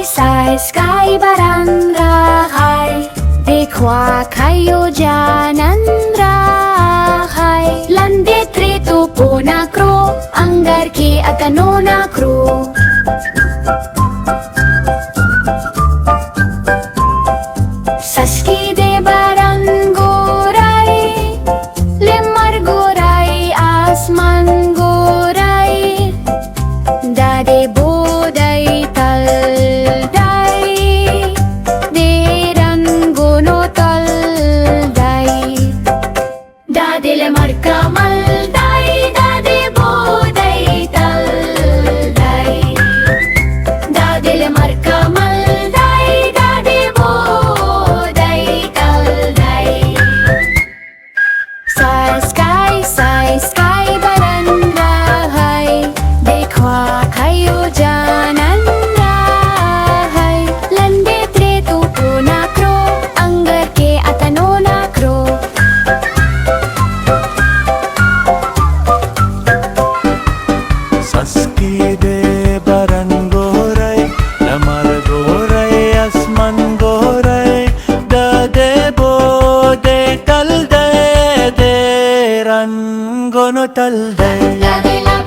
Sa sky barangay, dekwa kayo dyan ang rahay. Landet rito po na kro, ang garki at ano na kro. Saski de barangoray, lemar goray, asman goray, dade boday talday, deran gono talday, dade lemar kamalday, dade boday talday, dade lemar kamalday, dade boday talday. Sa sky barangay, dekwa kayo dyan ang rahay. Landet rito po na kro, ang garke at ano na kro. Saski de barangoray, lamar goray, asman goray, dade bode talday, deran gono talday. Dade la